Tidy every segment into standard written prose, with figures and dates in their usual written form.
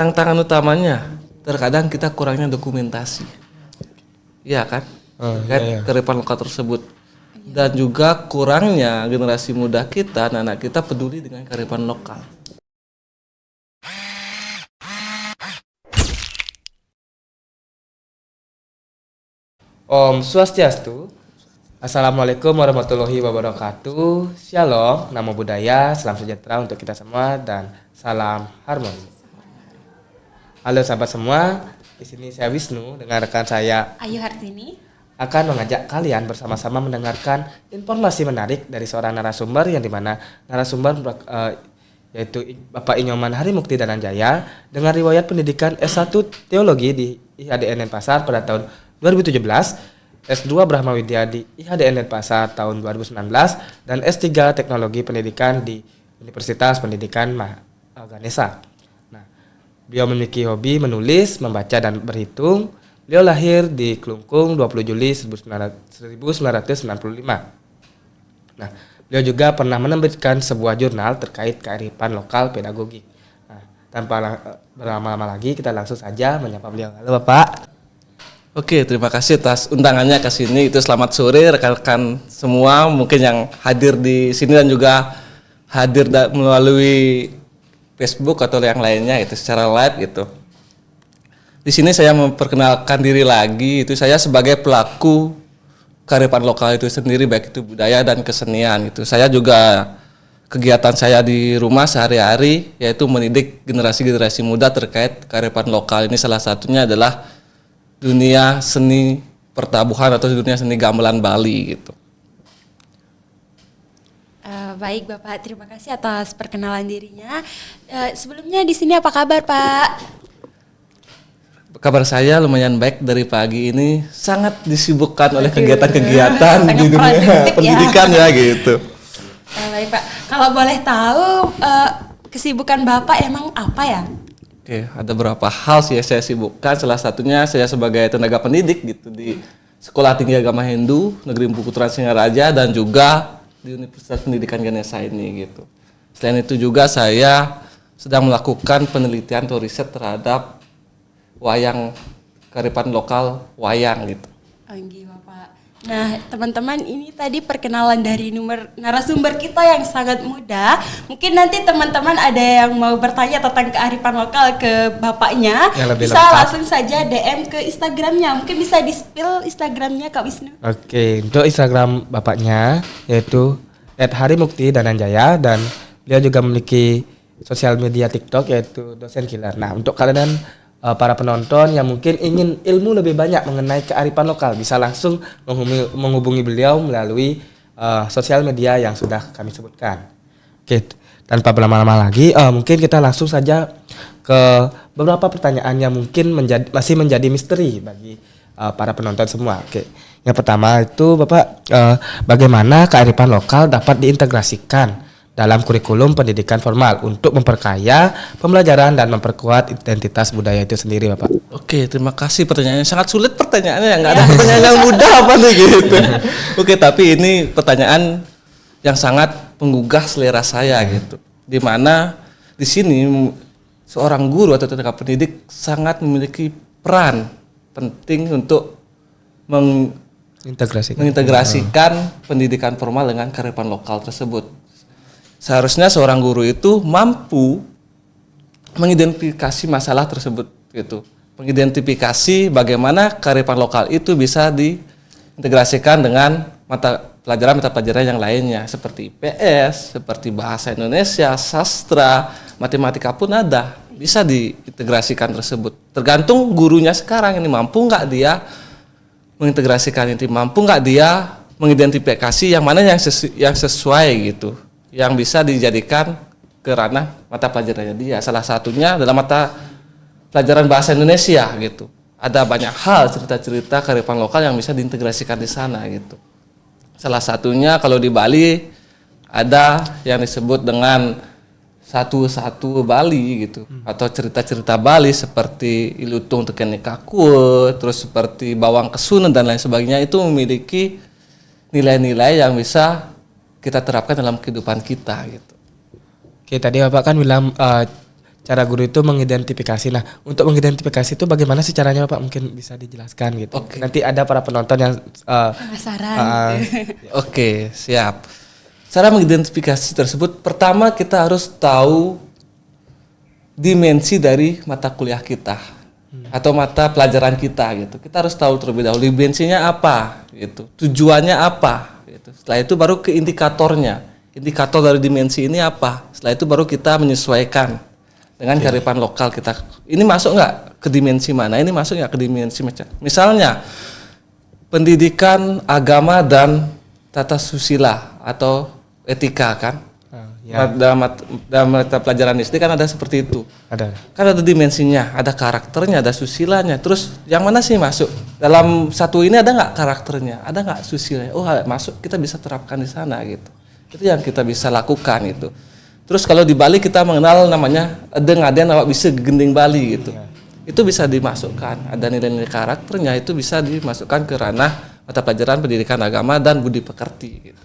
tantangan utamanya terkadang kita kurangnya dokumentasi, iya kan? Kearifan lokal tersebut, dan juga kurangnya generasi muda kita, anak kita peduli dengan kearifan lokal. Om Swastiastu. Assalamualaikum warahmatullahi wabarakatuh. Shalom, namo buddhaya, salam sejahtera untuk kita semua dan salam harmoni. Halo sahabat semua, di sini saya Wisnu dengan rekan saya Ayu Hartini akan mengajak kalian bersama-sama mendengarkan informasi menarik dari seorang narasumber yang dimana narasumber yaitu Bapak Inyoman Harimukti Dananjaya dengan riwayat pendidikan S1 Teologi di IHDN Denpasar pada tahun 2017, S2 Brahma Widya di IHDN Denpasar tahun 2019, dan S3 Teknologi Pendidikan di Universitas Pendidikan Ganesha. Nah, beliau memiliki hobi menulis, membaca, dan berhitung. Beliau lahir di Klungkung 20 Juli 1995. Nah, beliau juga pernah menerbitkan sebuah jurnal terkait kearifan lokal pedagogik. Nah, tanpa berlama-lama lagi, kita langsung saja menyapa beliau. Halo Bapak. Oke, terima kasih atas undangannya ke sini. Itu selamat sore rekan-rekan semua mungkin yang hadir di sini dan juga hadir melalui Facebook atau yang lainnya itu secara live gitu. Di sini saya memperkenalkan diri lagi, itu saya sebagai pelaku kearifan lokal itu sendiri, baik itu budaya dan kesenian itu. Saya juga kegiatan saya di rumah sehari-hari yaitu mendidik generasi-generasi muda terkait kearifan lokal. Ini salah satunya adalah dunia seni pertabuhan atau dunia seni gamelan Bali gitu. Baik Bapak, terima kasih atas perkenalan dirinya. Sebelumnya di sini apa kabar Pak? Kabar saya lumayan baik, dari pagi ini sangat disibukkan oleh kegiatan-kegiatan di dunia pendidikan ya gitu. Baik Pak, kalau boleh tahu kesibukan Bapak emang apa ya? Oke, ada beberapa hal sih yang saya sibukkan. Salah satunya saya sebagai tenaga pendidik gitu di Sekolah Tinggi Agama Hindu Negeri Empu Putra Singaraja dan juga di Universitas Pendidikan Ganesha ini gitu. Selain itu juga saya sedang melakukan penelitian atau riset terhadap wayang, kearifan lokal wayang gitu. Anggi Bapak. Nah teman-teman, ini tadi perkenalan dari narasumber kita yang sangat muda. Mungkin nanti teman-teman ada yang mau bertanya tentang kearifan lokal ke bapaknya, bisa lengkap. Langsung saja DM ke Instagramnya. Mungkin bisa di-spill Instagramnya Kak Wisnu. Oke, untuk Instagram bapaknya yaitu @harimukti-dananjaya, dan beliau juga memiliki sosial media TikTok yaitu Dosen Killer. Nah, untuk kalian para penonton yang mungkin ingin ilmu lebih banyak mengenai kearifan lokal, bisa langsung menghubungi beliau melalui sosial media yang sudah kami sebutkan. Oke, tanpa berlama-lama lagi, mungkin kita langsung saja ke beberapa pertanyaan yang mungkin masih menjadi misteri bagi para penonton semua. Oke, yang pertama itu Bapak, bagaimana kearifan lokal dapat diintegrasikan dalam kurikulum pendidikan formal untuk memperkaya pembelajaran dan memperkuat identitas budaya itu sendiri, Bapak? Oke, terima kasih, pertanyaannya sangat sulit pertanyaannya, nggak ada pertanyaan yang mudah apa nih gitu. Oke, tapi ini pertanyaan yang sangat menggugah selera saya gitu. Dimana di sini seorang guru atau tenaga pendidik sangat memiliki peran penting untuk mengintegrasikan pendidikan formal dengan kearifan lokal tersebut. Seharusnya seorang guru itu mampu mengidentifikasi masalah tersebut gitu. Mengidentifikasi bagaimana kearifan lokal itu bisa diintegrasikan dengan mata pelajaran yang lainnya seperti IPS, seperti bahasa Indonesia, sastra, matematika pun ada. Bisa diintegrasikan tersebut. Tergantung gurunya sekarang ini mampu nggak dia mengintegrasikan itu, mampu nggak dia mengidentifikasi yang mana yang sesuai gitu, yang bisa dijadikan ke ranah mata pelajarannya dia. Salah satunya dalam mata pelajaran bahasa Indonesia gitu. Ada banyak hal cerita-cerita kearifan lokal yang bisa diintegrasikan di sana gitu. Salah satunya kalau di Bali ada yang disebut dengan satu Bali gitu, atau cerita-cerita Bali seperti Ilutung Tekeni Kaku, terus seperti Bawang Kesunen dan lain sebagainya, itu memiliki nilai-nilai yang bisa kita terapkan dalam kehidupan kita gitu. Oke, tadi Bapak kan bilang cara guru itu mengidentifikasi. Nah, untuk mengidentifikasi itu bagaimana sih caranya Pak? Mungkin bisa dijelaskan gitu. Oke. Nanti ada para penonton yang Penasaran. Oke, siap. Cara mengidentifikasi tersebut, pertama kita harus tahu dimensi dari mata kuliah kita atau mata pelajaran kita gitu. Kita harus tahu terlebih dahulu dimensinya apa gitu, tujuannya apa gitu. Setelah itu baru ke indikatornya. Indikator dari dimensi ini apa? Setelah itu baru kita menyesuaikan dengan kearifan lokal kita. Ini masuk nggak ke dimensi mana? Ini masuk nggak ke dimensi macam? Misalnya pendidikan agama dan tata susila atau etika kan? Dalam mata pelajaran SD kan ada seperti itu. Ada. Kan ada dimensinya, ada karakternya, ada susilanya. Terus yang mana sih masuk? Dalam satu ini ada nggak karakternya? Ada nggak susilanya? Oh masuk, kita bisa terapkan di sana gitu. Itu yang kita bisa lakukan itu. Terus kalau di Bali kita mengenal namanya Deng-aden awak bisa gending Bali gitu. Itu bisa dimasukkan. Ada nilai-nilai karakternya itu bisa dimasukkan ke ranah mata pelajaran pendidikan agama dan budi pekerti gitu.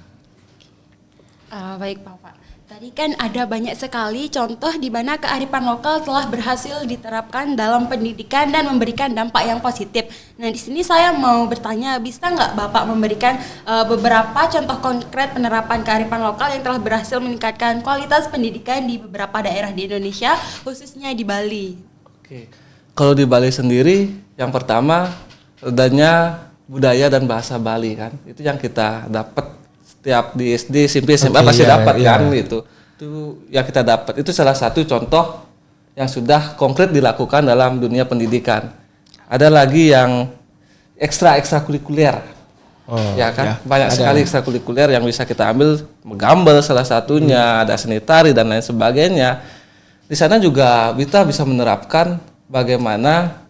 Baik Bapak. Tadi kan ada banyak sekali contoh di mana kearifan lokal telah berhasil diterapkan dalam pendidikan dan memberikan dampak yang positif. Nah di sini saya mau bertanya, bisa nggak Bapak memberikan beberapa contoh konkret penerapan kearifan lokal yang telah berhasil meningkatkan kualitas pendidikan di beberapa daerah di Indonesia, khususnya di Bali? Oke. Kalau di Bali sendiri, yang pertama adanya budaya dan bahasa Bali kan. Itu yang kita dapat setiap di SD, SMP, SMA pasti dapat kan gitu. Itu yang kita dapat. Itu salah satu contoh yang sudah konkret dilakukan dalam dunia pendidikan. Ada lagi yang ekstrakurikuler. Ya kan? Banyak sekali ekstrakurikuler yang bisa kita ambil, menggambel salah satunya, ada seni tari dan lain sebagainya. Di sana juga kita bisa menerapkan bagaimana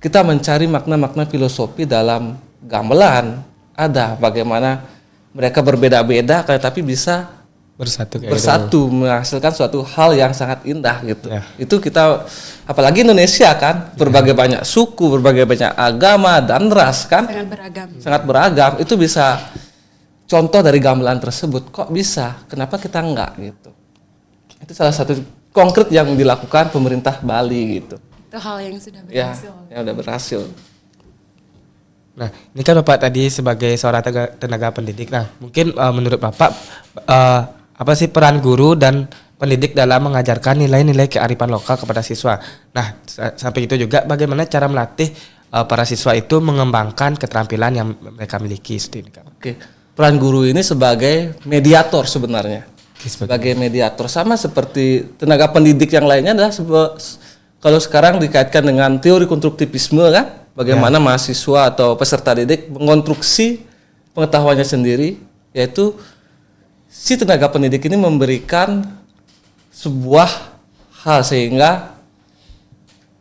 kita mencari makna-makna filosofi dalam gamelan. Ada bagaimana mereka berbeda-beda tapi bisa bersatu menghasilkan suatu hal yang sangat indah gitu. Itu kita apalagi Indonesia kan berbagai banyak suku, berbagai banyak agama dan ras kan. Sangat beragam. Itu bisa contoh dari gamelan tersebut. Kok bisa? Kenapa kita enggak gitu. Itu salah satu konkret yang dilakukan pemerintah Bali gitu. Itu hal yang sudah berhasil. Ya, yang sudah berhasil. Nah, ini kan Bapak tadi sebagai seorang tenaga pendidik. Nah, mungkin menurut Bapak apa sih peran guru dan pendidik dalam mengajarkan nilai-nilai kearifan lokal kepada siswa? Nah, sampai itu juga bagaimana cara melatih para siswa itu mengembangkan keterampilan yang mereka miliki. Oke, peran guru ini sebagai mediator sebenarnya. Sebagai mediator sama seperti tenaga pendidik yang lainnya adalah kalau sekarang dikaitkan dengan teori konstruktivisme kan? Bagaimana mahasiswa atau peserta didik mengonstruksi pengetahuannya sendiri, yaitu si tenaga pendidik ini memberikan sebuah hal sehingga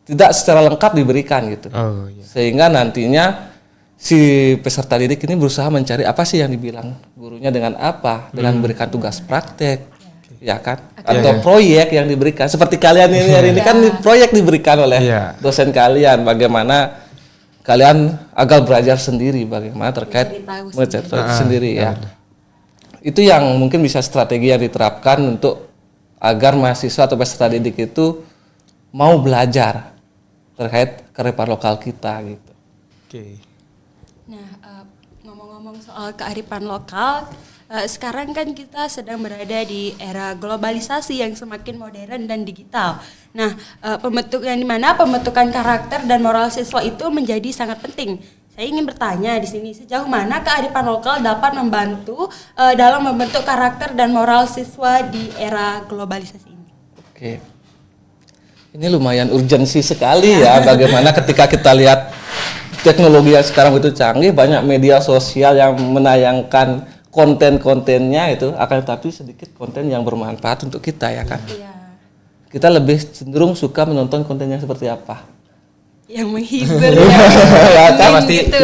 tidak secara lengkap diberikan gitu. Sehingga nantinya si peserta didik ini berusaha mencari apa sih yang dibilang gurunya dengan apa, dengan memberikan tugas praktek, ya kan? Atau proyek yang diberikan. Seperti kalian ini hari ini kan proyek diberikan oleh dosen kalian, bagaimana kalian agar belajar sendiri bagaimana terkait menceritakan sendiri ya. Itu yang mungkin bisa strategi yang diterapkan untuk agar mahasiswa atau peserta didik itu mau belajar terkait kearifan lokal kita gitu. Nah, ngomong-ngomong soal kearifan lokal, sekarang kan kita sedang berada di era globalisasi yang semakin modern dan digital. Nah, pembentukan karakter dan moral siswa itu menjadi sangat penting. Saya ingin bertanya di sini, sejauh mana kearifan lokal dapat membantu dalam membentuk karakter dan moral siswa di era globalisasi ini? Oke. Ini lumayan urgensi sekali ya, bagaimana ketika kita lihat teknologi yang sekarang itu canggih, banyak media sosial yang menayangkan konten-kontennya itu, akan tetapi sedikit konten yang bermanfaat untuk kita ya kan. Kita lebih cenderung suka menonton konten yang seperti apa? Yang menghibur ya kan pasti gitu.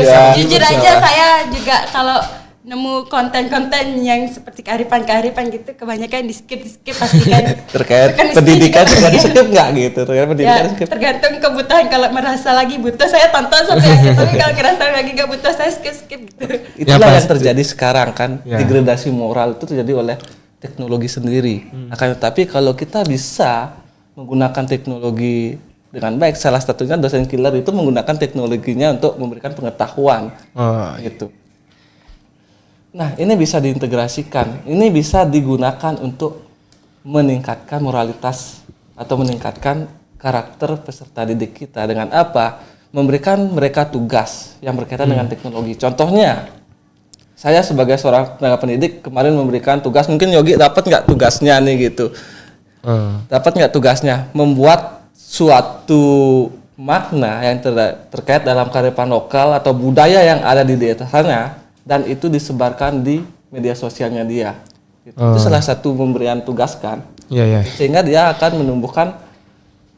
Jujur aja saya juga kalau nemu konten-konten yang seperti kearifan gitu kebanyakan di skip pasti kan. Terkait pendidikan juga di skip nggak gitu? Terkait pendidikan ya, skip. Tergantung kebutuhan, kalau merasa lagi butuh saya tonton sampai akhir, tapi kalau ngerasa lagi nggak butuh saya skip gitu. Itulah yang terjadi sekarang kan, degradasi moral itu terjadi oleh teknologi sendiri. Akan tetapi kalau kita bisa menggunakan teknologi dengan baik. Salah satunya dosen killer itu menggunakan teknologinya untuk memberikan pengetahuan gitu. Nah, ini bisa diintegrasikan, ini bisa digunakan untuk meningkatkan moralitas atau meningkatkan karakter peserta didik kita dengan apa? Memberikan mereka tugas yang berkaitan dengan teknologi. Contohnya, saya sebagai seorang tenaga pendidik kemarin memberikan tugas, mungkin Yogi dapat nggak tugasnya nih gitu? Dapat nggak tugasnya? Membuat suatu makna yang terkait dalam kearifan lokal atau budaya yang ada di daerahnya dan itu disebarkan di media sosialnya dia. Itu salah satu pemberian tugas kan. Sehingga dia akan menumbuhkan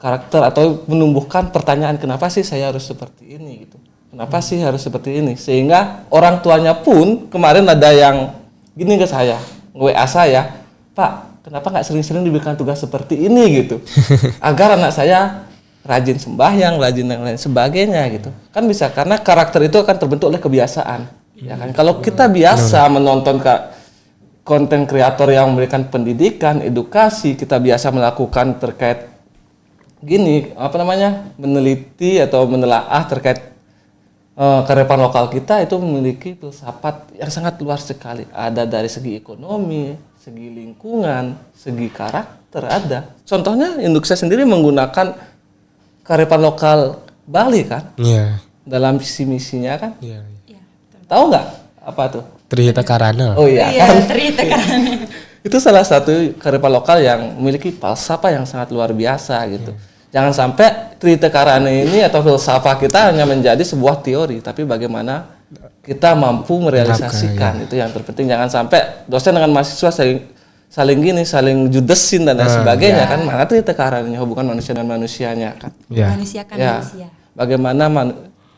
karakter atau menumbuhkan pertanyaan kenapa sih saya harus seperti ini gitu. Kenapa sih harus seperti ini? Sehingga orang tuanya pun kemarin ada yang gini ke saya, WA saya, "Pak, kenapa nggak sering-sering diberikan tugas seperti ini gitu, agar anak saya rajin sembahyang, rajin dan lain sebagainya gitu." Kan bisa karena karakter itu akan terbentuk oleh kebiasaan, ya kan? Kalau kita biasa menonton konten kreator yang memberikan pendidikan, edukasi, kita biasa melakukan terkait meneliti atau menelaah terkait kearifan lokal kita itu memiliki filsafat yang sangat luas sekali. Ada dari segi ekonomi, segi lingkungan, segi karakter ada. Contohnya Induksa sendiri menggunakan kearifan lokal Bali kan? Dalam visi misinya kan? Tahu nggak apa tuh? Trihita Karana. Oh iya kan? Trihita Karana. Itu salah satu kearifan lokal yang memiliki falsafah yang sangat luar biasa gitu. Jangan sampai Trihita Karana ini atau filsafah kita hanya menjadi sebuah teori, tapi bagaimana kita mampu merealisasikan itu yang terpenting. Jangan sampai dosen dengan mahasiswa saling judesin dan lain sebagainya kan. Mana Trihita Karananya hubungan manusia dan manusianya kan. Manusia kan manusia. Bagaimana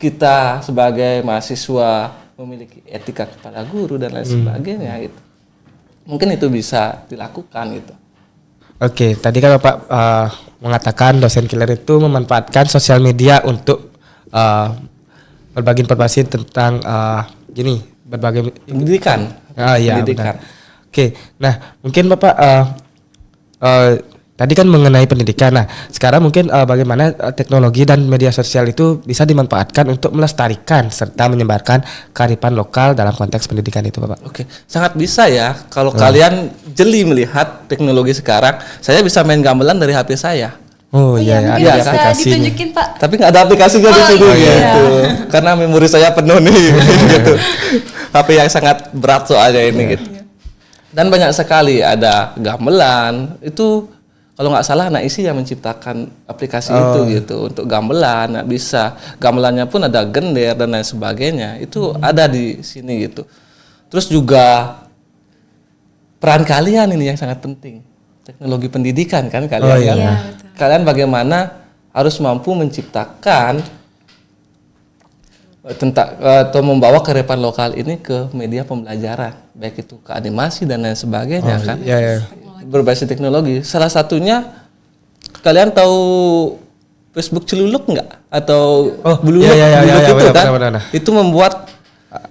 kita sebagai mahasiswa memiliki etika kepada guru dan lain sebagainya itu. Mungkin itu bisa dilakukan gitu. Oke, tadi kan Bapak mengatakan dosen killer itu memanfaatkan sosial media untuk berbagi informasi tentang berbagai pendidikan. Pendidikan. Oke, nah mungkin Bapak tadi kan mengenai pendidikan. Nah, sekarang mungkin bagaimana teknologi dan media sosial itu bisa dimanfaatkan untuk melestarikan serta menyebarkan kearifan lokal dalam konteks pendidikan itu, Bapak. Oke, sangat bisa ya. Kalau kalian jeli melihat teknologi sekarang, saya bisa main gamelan dari HP saya. Oh iya, mungkin ada bisa aplikasinya. ditunjukin Pak. Tapi nggak ada aplikasinya di sini gitu. Karena memori saya penuh nih gitu. HP yang sangat berat soalnya ini gitu. Dan banyak sekali ada gamelan itu. Kalau nggak salah anak isi yang menciptakan aplikasi itu gitu untuk gamelan, bisa gamelannya pun ada gender dan lain sebagainya itu ada di sini gitu. Terus juga peran kalian ini yang sangat penting, teknologi pendidikan kan kalian kalian bagaimana harus mampu menciptakan tentang atau membawa kearifan lokal ini ke media pembelajaran, baik itu ke animasi dan lain sebagainya kan. Berbasis teknologi. Salah satunya kalian tahu Facebook Celuluk nggak? Atau Bululuk itu kan? Benar. Itu membuat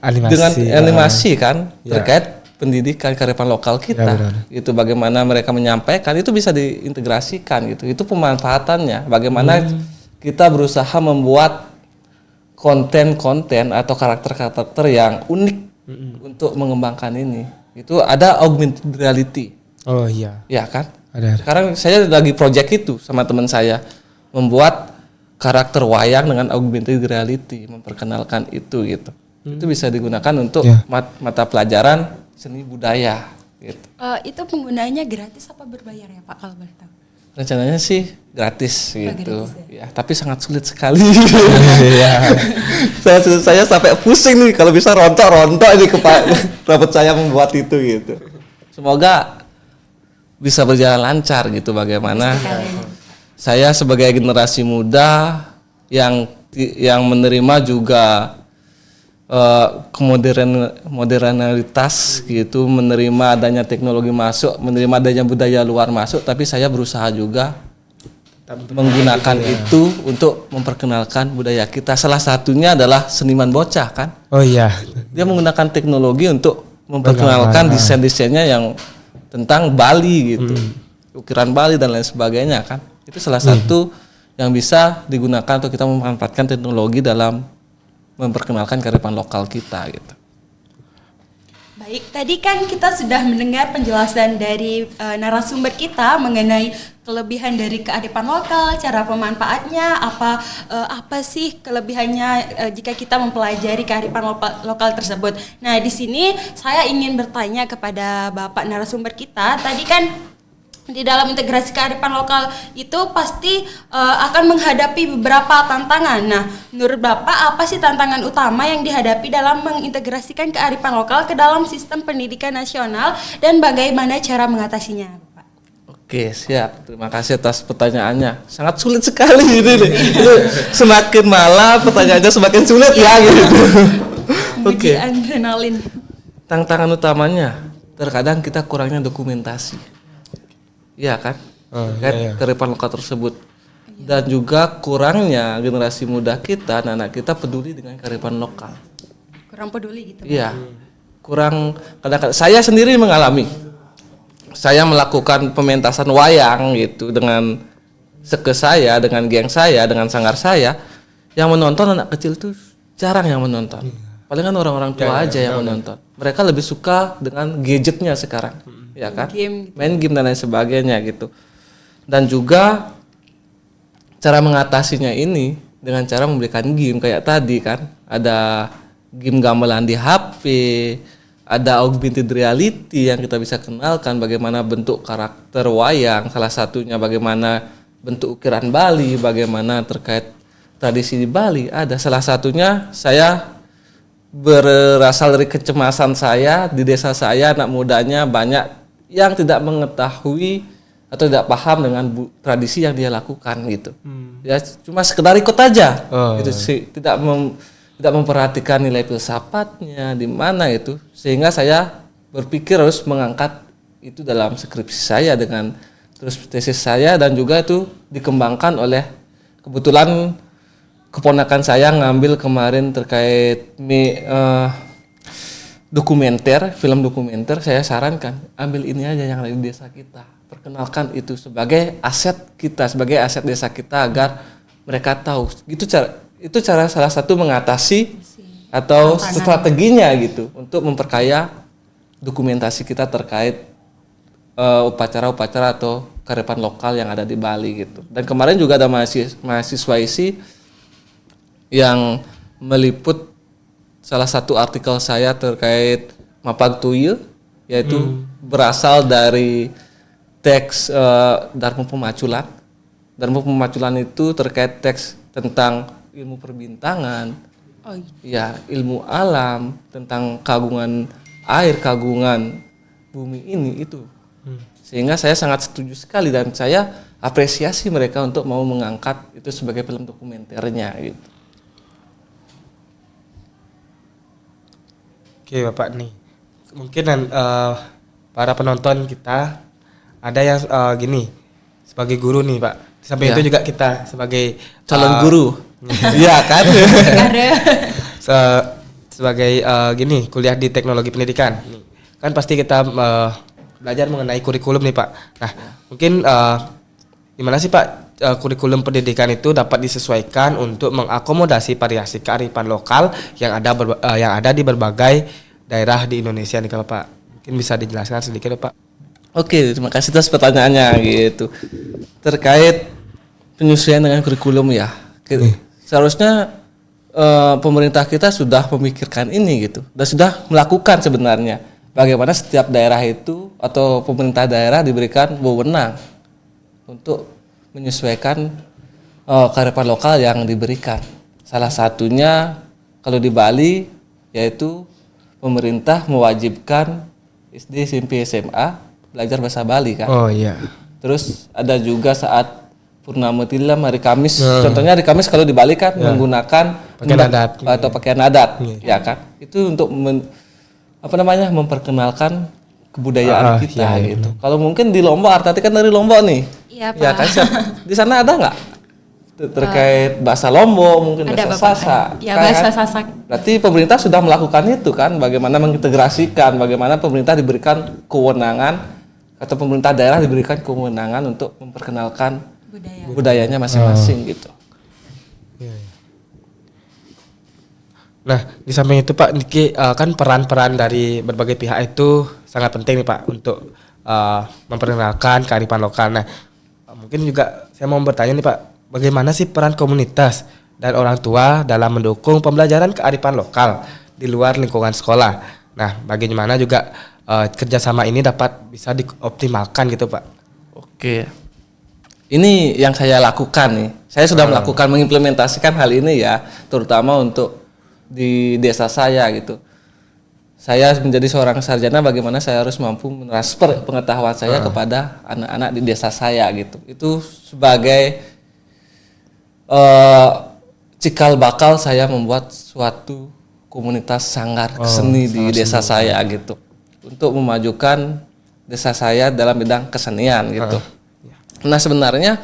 animasi, dengan animasi kan terkait pendidikan kearifan lokal kita. Itu bagaimana mereka menyampaikan itu bisa diintegrasikan gitu. Itu pemanfaatannya. Bagaimana kita berusaha membuat konten-konten atau karakter-karakter yang unik untuk mengembangkan ini. Itu ada augmented reality. Oh iya. Ya kan? Ada. Sekarang saya lagi project itu sama teman saya membuat karakter wayang dengan augmented reality, memperkenalkan itu gitu. Itu bisa digunakan untuk mata pelajaran seni budaya gitu. Itu penggunaannya gratis apa berbayar ya Pak kalau boleh tahu? Rencananya sih gratis gitu. Gratis, ya, tapi sangat sulit sekali. saya sampai pusing nih kalau bisa rontok-rontok ini rambut saya membuat itu gitu. Semoga bisa berjalan lancar gitu bagaimana saya sebagai generasi muda yang menerima juga modernalitas gitu, menerima adanya teknologi masuk, menerima adanya budaya luar masuk, tapi saya berusaha juga menggunakan itu untuk memperkenalkan budaya kita. Salah satunya adalah seniman bocah kan. Oh iya. Dia menggunakan teknologi untuk memperkenalkan desain-desainnya yang tentang Bali gitu, ukiran Bali dan lain sebagainya kan. Itu salah satu yang bisa digunakan untuk kita memanfaatkan teknologi dalam memperkenalkan kearifan lokal kita gitu. Baik, tadi kan kita sudah mendengar penjelasan dari narasumber kita mengenai kelebihan dari kearifan lokal, cara pemanfaatnya, apa sih kelebihannya jika kita mempelajari kearifan lokal tersebut. Nah, di sini saya ingin bertanya kepada Bapak narasumber kita. Tadi kan di dalam integrasi kearifan lokal itu pasti akan menghadapi beberapa tantangan. Nah, menurut Bapak apa sih tantangan utama yang dihadapi dalam mengintegrasikan kearifan lokal ke dalam sistem pendidikan nasional dan bagaimana cara mengatasinya, Bapak? Oke, siap. Terima kasih atas pertanyaannya. Sangat sulit sekali ini nih. Semakin malam pertanyaannya semakin sulit ya gitu. Oke. Adrenalin. Tantangan utamanya terkadang kita kurangnya dokumentasi. Iya kan? Kearifan lokal tersebut. Dan juga kurangnya generasi muda kita, anak-anak kita peduli dengan kearifan lokal. Kurang peduli gitu. Iya. Kurang kadang-kadang saya sendiri mengalami. Saya melakukan pementasan wayang gitu dengan seke saya, dengan geng saya, dengan sanggar saya. Yang menonton anak kecil tuh jarang yang menonton. Palingan orang-orang tua aja yang menonton. Mereka lebih suka dengan gadgetnya sekarang. Ya kan? Main game dan lain sebagainya gitu. Dan juga cara mengatasinya ini dengan cara memberikan game kayak tadi kan. Ada game gamelan di HP, ada augmented reality yang kita bisa kenalkan bagaimana bentuk karakter wayang, salah satunya bagaimana bentuk ukiran Bali, bagaimana terkait tradisi di Bali. Ada salah satunya saya berasal dari kecemasan saya di desa saya, anak mudanya banyak yang tidak mengetahui atau tidak paham dengan tradisi yang dia lakukan gitu. Ya cuma sekedar ikut aja gitu sih, tidak memperhatikan nilai filsafatnya di mana itu, sehingga saya berpikir harus mengangkat itu dalam skripsi saya dengan terus tesis saya, dan juga itu dikembangkan oleh kebetulan keponakan saya ngambil kemarin terkait dokumenter, film dokumenter. Saya sarankan ambil ini aja yang ada di desa kita, perkenalkan itu sebagai aset kita, sebagai aset desa kita agar mereka tahu. Itu cara salah satu mengatasi atau strateginya gitu untuk memperkaya dokumentasi kita terkait upacara-upacara atau kearifan lokal yang ada di Bali gitu. Dan kemarin juga ada mahasiswa isi yang meliput salah satu artikel saya terkait Mapag Tuyu, yaitu berasal dari teks Dharma Pemaculan. Dharma Pemaculan itu terkait teks tentang ilmu perbintangan, ya ilmu alam, tentang kagungan air, kagungan bumi ini itu. Sehingga saya sangat setuju sekali dan saya apresiasi mereka untuk mau mengangkat itu sebagai film dokumenternya gitu. Oke Bapak nih, mungkin para penonton kita ada yang gini, sebagai guru nih Pak, sampai itu juga kita sebagai calon guru, iya kan? Sebagai gini, kuliah di teknologi pendidikan, kan pasti kita belajar mengenai kurikulum nih Pak. Nah mungkin gimana sih Pak kurikulum pendidikan itu dapat disesuaikan untuk mengakomodasi variasi kearifan lokal yang ada di berbagai daerah di Indonesia nih kalau Pak. Mungkin bisa dijelaskan sedikit Pak. Oke, terima kasih atas pertanyaannya gitu. Terkait penyesuaian dengan kurikulum ya. Seharusnya pemerintah kita sudah memikirkan ini gitu dan sudah melakukan sebenarnya. Bagaimana setiap daerah itu atau pemerintah daerah diberikan wewenang untuk menyesuaikan kearifan lokal yang diberikan. Salah satunya kalau di Bali yaitu pemerintah mewajibkan SD, SMP, SMA belajar bahasa Bali kan. Oh iya. Terus ada juga saat Purnama Tilam hari Kamis. Contohnya hari Kamis kalau di Bali kan menggunakan pakaian adat atau pakaian adat, ya kan. Itu untuk memperkenalkan kebudayaan kita gitu. Kalau mungkin di Lombok, Artati kan dari Lombok nih. Iya Pak. Ya kan, di sana ada nggak terkait bahasa Lombok, mungkin ada bahasa Sasak? Ya bahasa Sasak. Berarti pemerintah sudah melakukan itu kan, bagaimana mengintegrasikan, bagaimana pemerintah diberikan kewenangan atau pemerintah daerah diberikan kewenangan untuk memperkenalkan budayanya masing-masing gitu. Nah, di samping itu Pak Niki, kan peran-peran dari berbagai pihak itu sangat penting nih Pak untuk memperkenalkan kearifan lokal. Nah, mungkin juga saya mau bertanya nih Pak, bagaimana sih peran komunitas dan orang tua dalam mendukung pembelajaran kearifan lokal di luar lingkungan sekolah? Nah, bagaimana juga kerjasama ini dapat bisa dioptimalkan gitu Pak? Oke, ini yang saya lakukan nih. Saya sudah melakukan mengimplementasikan hal ini ya, terutama untuk di desa saya gitu. Saya menjadi seorang sarjana, bagaimana saya harus mampu mentransfer pengetahuan saya kepada anak-anak di desa saya gitu. Itu sebagai cikal bakal saya membuat suatu komunitas sanggar seni di desa saya gitu, untuk memajukan desa saya dalam bidang kesenian gitu. Nah sebenarnya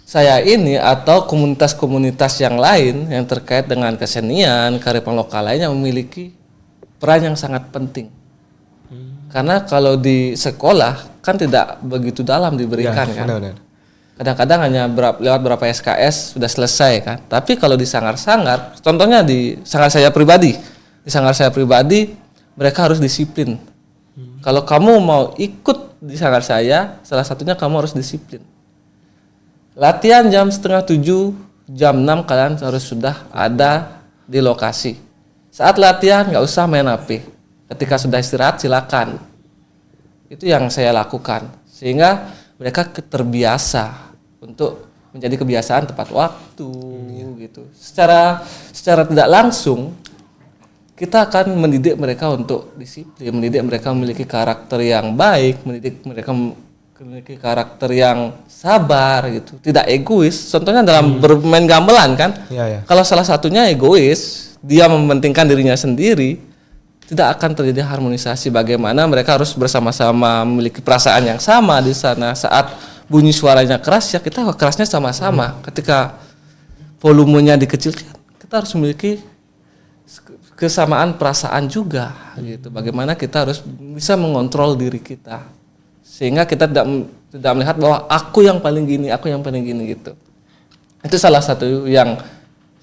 saya ini atau komunitas-komunitas yang lain yang terkait dengan kesenian, kearifan lokal lainnya memiliki peran yang sangat penting. Karena kalau di sekolah kan tidak begitu dalam diberikan kan. Benar. Kadang-kadang hanya lewat berapa SKS sudah selesai kan. Tapi kalau di sanggar-sanggar, contohnya di sanggar saya pribadi, mereka harus disiplin. Kalau kamu mau ikut di sanggar saya, salah satunya kamu harus disiplin. Latihan jam 6:30, jam 6 kalian harus sudah ada di lokasi. Saat latihan nggak usah main HP. Ketika sudah istirahat silakan. Itu yang saya lakukan. Sehingga mereka terbiasa untuk menjadi kebiasaan tepat waktu gitu. Secara tidak langsung kita akan mendidik mereka untuk disiplin, mendidik mereka memiliki karakter yang baik, mendidik mereka memiliki karakter yang sabar gitu, tidak egois. Contohnya dalam bermain gamelan kan, kalau salah satunya egois, dia mementingkan dirinya sendiri, tidak akan terjadi harmonisasi. Bagaimana mereka harus bersama-sama memiliki perasaan yang sama di sana. Saat bunyi suaranya keras, ya kita kerasnya sama-sama. Ketika volumenya dikecilkan, kita harus memiliki kesamaan perasaan juga gitu. Bagaimana kita harus bisa mengontrol diri kita, sehingga kita tidak melihat bahwa aku yang paling gini gitu. Itu salah satu yang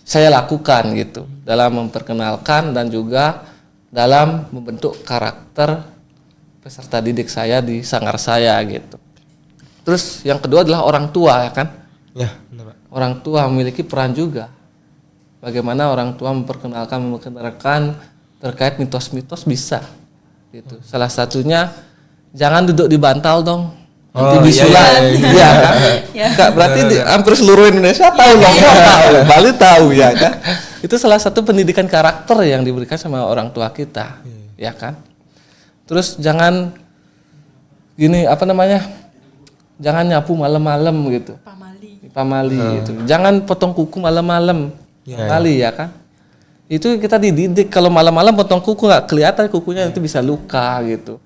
saya lakukan gitu dalam memperkenalkan dan juga dalam membentuk karakter peserta didik saya di sanggar saya gitu. Terus yang kedua adalah orang tua ya kan? Ya, benar Pak. Orang tua memiliki peran juga. Bagaimana orang tua memperkenalkan terkait mitos-mitos bisa gitu. Salah satunya jangan duduk di bantal dong. Nanti bisulan. Iya kan? Kak, berarti hampir seluruh Indonesia tahu dong. Tahu, Bali tahu ya kan? Itu salah satu pendidikan karakter yang diberikan sama orang tua kita. Ya kan? Terus jangan jangan nyapu malam-malam gitu. Pamali gitu. Jangan potong kuku malam-malam. Pamali ya kan? Itu kita dididik kalau malam-malam potong kuku nggak kelihatan kukunya, nanti bisa luka gitu.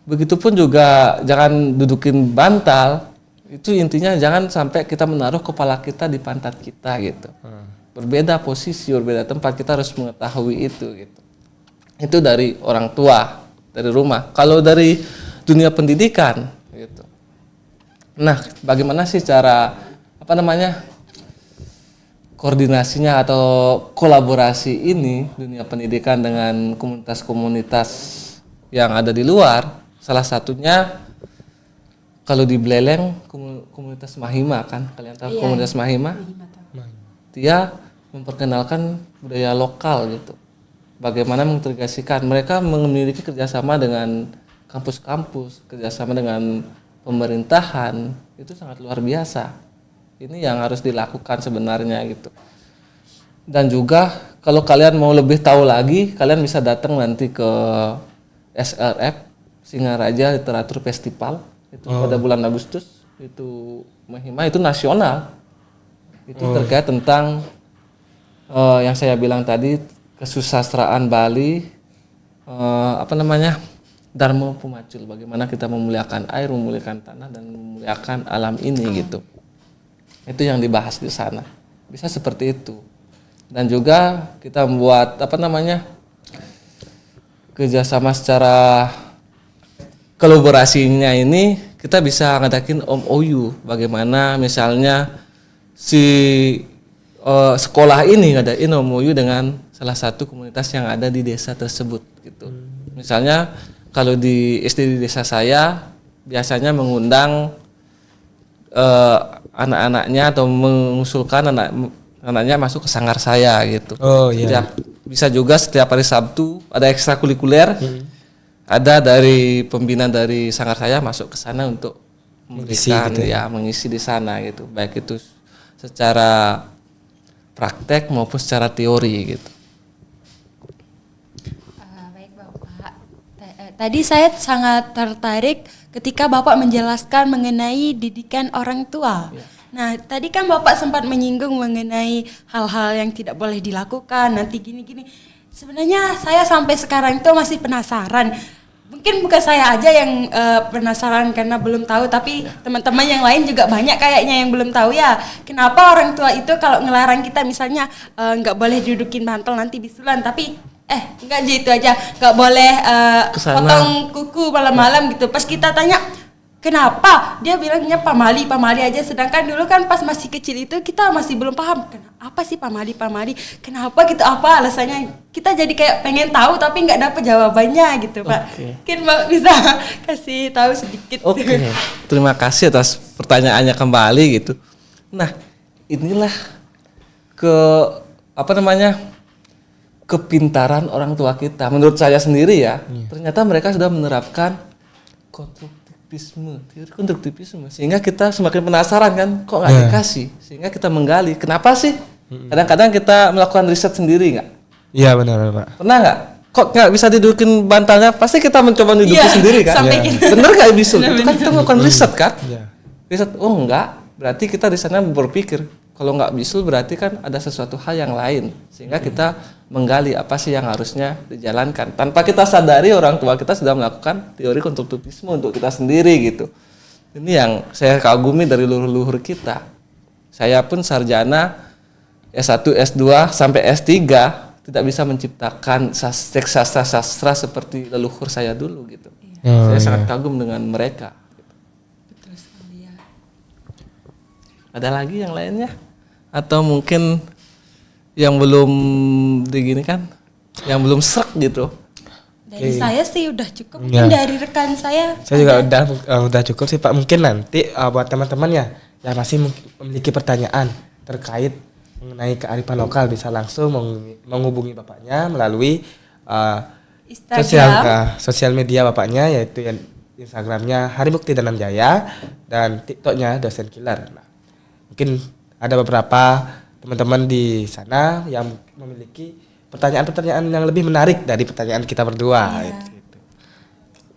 Begitupun juga jangan dudukin bantal. Itu intinya jangan sampai kita menaruh kepala kita di pantat kita gitu. Berbeda posisi, berbeda tempat, kita harus mengetahui itu gitu. Itu dari orang tua, dari rumah. Kalau dari dunia pendidikan gitu. Nah, bagaimana sih cara koordinasinya atau kolaborasi ini dunia pendidikan dengan komunitas-komunitas yang ada di luar? Salah satunya kalau di Beleleng komunitas Mahima kan, kalian tahu komunitas Mahima? Dia memperkenalkan budaya lokal gitu. Bagaimana mengintegrasikan, mereka memiliki kerjasama dengan kampus-kampus, kerjasama dengan pemerintahan, itu sangat luar biasa. Ini yang harus dilakukan sebenarnya gitu. Dan juga kalau kalian mau lebih tahu lagi, kalian bisa datang nanti ke SLF Singaraja Literatur Festival itu pada bulan Agustus. Itu Mahima, itu nasional. Itu terkait tentang yang saya bilang tadi, kesusastraan Bali, Dharma Pumacul, bagaimana kita memuliakan air, memuliakan tanah dan memuliakan alam ini gitu. Itu yang dibahas di sana. Bisa seperti itu. Dan juga kita membuat kerjasama secara kolaborasinya ini, kita bisa ngadakin MOU bagaimana misalnya si sekolah ini ngadain MOU dengan salah satu komunitas yang ada di desa tersebut gitu. Misalnya kalau di SD di desa saya biasanya mengundang anak-anaknya atau mengusulkan anaknya masuk ke sanggar saya gitu. Oh iya. Bisa juga setiap hari Sabtu ada ekstrakurikuler. Ada dari pembina dari sanggar saya masuk ke sana untuk memberikan mengisi di sana gitu. Baik itu secara praktek maupun secara teori gitu. Baik Bapak. Tadi saya sangat tertarik ketika Bapak menjelaskan mengenai didikan orang tua. Nah, tadi kan Bapak sempat menyinggung mengenai hal-hal yang tidak boleh dilakukan, nanti gini-gini. Sebenarnya saya sampai sekarang itu masih penasaran. Mungkin bukan saya aja yang penasaran karena belum tahu, tapi teman-teman yang lain juga banyak kayaknya yang belum tahu ya. Kenapa orang tua itu kalau ngelarang kita misalnya nggak boleh dudukin bantal nanti bisulan, tapi enggak gitu aja, nggak boleh potong kuku malam-malam gitu. Pas kita tanya kenapa, dia bilangnya pamali aja. Sedangkan dulu kan pas masih kecil itu kita masih belum paham apa sih pamali, kenapa gitu, apa alasannya. Kita jadi kayak pengen tahu tapi nggak dapet jawabannya gitu Pak. Mungkin Mbak bisa kasih tahu sedikit. Terima kasih atas pertanyaannya kembali gitu. Nah, inilah kepintaran orang tua kita. Menurut saya sendiri ya, ternyata mereka sudah menerapkan teori konstruktivisme, sehingga kita semakin penasaran kan, kok nggak dikasih, sehingga kita menggali kenapa sih. Kadang-kadang kita melakukan riset sendiri nggak? Iya benar Pak. Pernah nggak? Kok nggak bisa didudukin bantalnya? Pasti kita mencoba dudukin sendiri kan? Bener nggak bisul? Itu kan kita melakukan riset kan? Riset, enggak, berarti kita di sana berpikir kalau nggak bisul berarti kan ada sesuatu hal yang lain, sehingga kita menggali apa sih yang harusnya dijalankan. Tanpa kita sadari orang tua kita sudah melakukan teori konstruktivisme untuk kita sendiri gitu. Ini yang saya kagumi dari leluhur kita. Saya pun sarjana S1, S2 sampai S3 tidak bisa menciptakan teks sastra seperti leluhur saya dulu gitu. Saya sangat kagum dengan mereka. Betul sekali ya. Ada lagi yang lainnya? Atau mungkin yang belum diginikan, yang belum serak gitu? Dari saya sih udah cukup. Mungkin dari rekan saya juga udah cukup sih Pak. Mungkin nanti buat teman-teman ya yang masih memiliki pertanyaan terkait mengenai kearifan lokal bisa langsung menghubungi Bapaknya melalui sosial media Bapaknya, yaitu yang Instagramnya Hari Mukti Danam Jaya dan TikToknya Dosen Killer. Nah, mungkin ada beberapa teman-teman di sana yang memiliki pertanyaan-pertanyaan yang lebih menarik dari pertanyaan kita berdua. Gitu.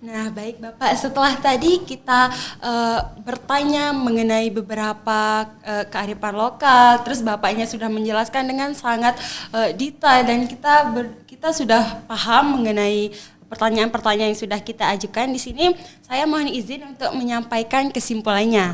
Nah, baik Bapak, setelah tadi kita bertanya mengenai beberapa kearifan lokal, terus Bapaknya sudah menjelaskan dengan sangat detail dan kita sudah paham mengenai pertanyaan-pertanyaan yang sudah kita ajukan di sini. Saya mohon izin untuk menyampaikan kesimpulannya.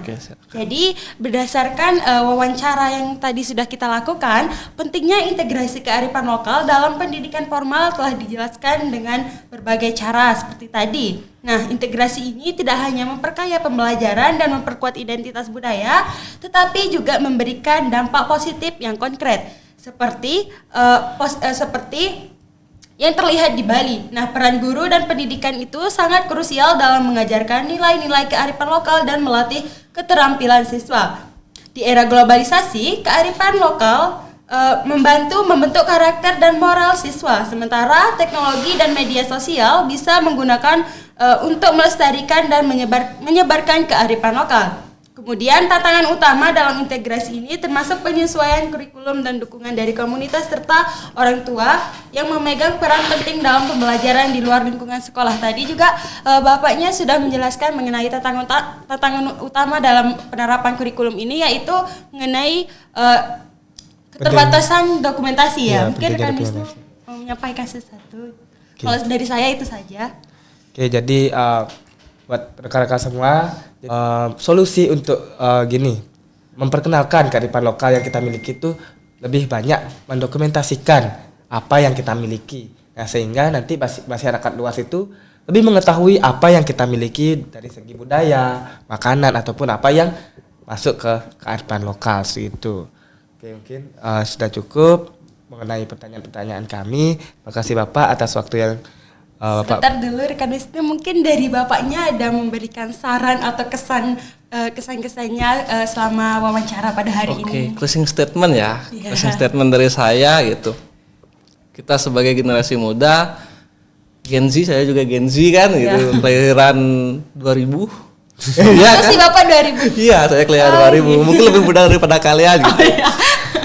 Jadi berdasarkan wawancara yang tadi sudah kita lakukan, pentingnya integrasi kearifan lokal dalam pendidikan formal telah dijelaskan dengan berbagai cara seperti tadi. Nah, integrasi ini tidak hanya memperkaya pembelajaran dan memperkuat identitas budaya, tetapi juga memberikan dampak positif yang konkret seperti yang terlihat di Bali. Nah, peran guru dan pendidikan itu sangat krusial dalam mengajarkan nilai-nilai kearifan lokal dan melatih keterampilan siswa. Di era globalisasi, kearifan lokal membantu membentuk karakter dan moral siswa, sementara teknologi dan media sosial bisa menggunakan untuk melestarikan dan menyebarkan kearifan lokal. Kemudian tantangan utama dalam integrasi ini termasuk penyesuaian kurikulum dan dukungan dari komunitas serta orang tua yang memegang peran penting dalam pembelajaran di luar lingkungan sekolah. Tadi juga Bapaknya sudah menjelaskan mengenai tantangan utama dalam penerapan kurikulum ini, yaitu mengenai keterbatasan dokumentasi ya. Mungkin rekan Wisnu mau menyampaikan sesuatu. Kalau dari saya itu saja. Jadi buat rekan-rekan semua, solusi untuk memperkenalkan kearifan lokal yang kita miliki itu lebih banyak mendokumentasikan apa yang kita miliki. Nah, sehingga nanti masyarakat luas itu lebih mengetahui apa yang kita miliki dari segi budaya, makanan ataupun apa yang masuk ke kearifan lokal seperti itu. Oke, mungkin sudah cukup mengenai pertanyaan-pertanyaan kami. Terima kasih Bapak atas waktu yang Bapak. Sebentar dulu rekan Wisnu, mungkin dari bapaknya ada memberikan saran atau kesan-kesannya selama wawancara pada hari ini. Closing statement ya. Iya. Closing statement dari saya gitu. Kita sebagai generasi muda, Gen Z, saya juga Gen Z kan gitu, kelahiran 2000. Iya Itu sih Bapak 2000. Iya, saya kelahiran 2000. Mungkin lebih muda daripada kalian gitu.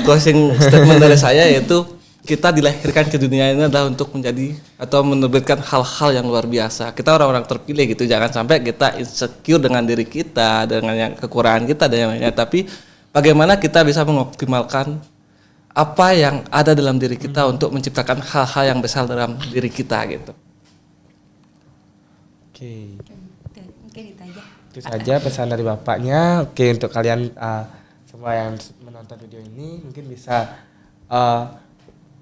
Closing statement dari saya yaitu kita dilahirkan ke dunia ini adalah untuk menjadi atau menerbitkan hal-hal yang luar biasa. Kita orang-orang terpilih gitu, jangan sampai kita insecure dengan diri kita, dengan yang kekurangan kita dan yang lainnya. Tapi bagaimana kita bisa mengoptimalkan apa yang ada dalam diri kita untuk menciptakan hal-hal yang besar dalam diri kita gitu. Oke. Mungkin itu aja. Itu saja pesan dari Bapaknya. Oke, untuk kalian semua yang menonton video ini mungkin bisa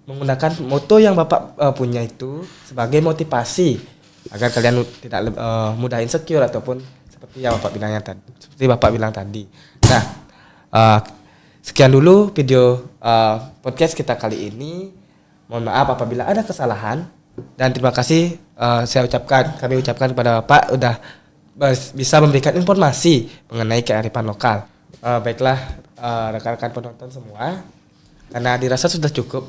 menggunakan moto yang Bapak punya itu sebagai motivasi agar kalian tidak mudah insecure ataupun seperti yang Bapak bilang tadi. Nah, sekian dulu video podcast kita kali ini. Mohon maaf apabila ada kesalahan dan terima kasih kami ucapkan kepada Bapak udah bisa memberikan informasi mengenai kearifan lokal. Baiklah rekan-rekan penonton semua, karena dirasa sudah cukup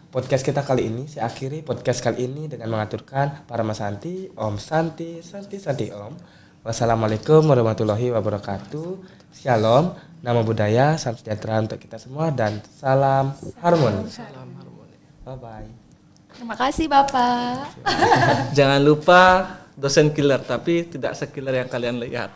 podcast kita kali ini. Saya akhiri podcast kali ini dengan mengaturkan Parama Santi, Om Santi, Santi Santi Om. Wassalamualaikum warahmatullahi wabarakatuh. Shalom, nama budaya, salam sejahtera untuk kita semua dan salam harmoni. Bye bye. Terima kasih Bapak. Jangan lupa dosen killer tapi tidak sekiller yang kalian lihat.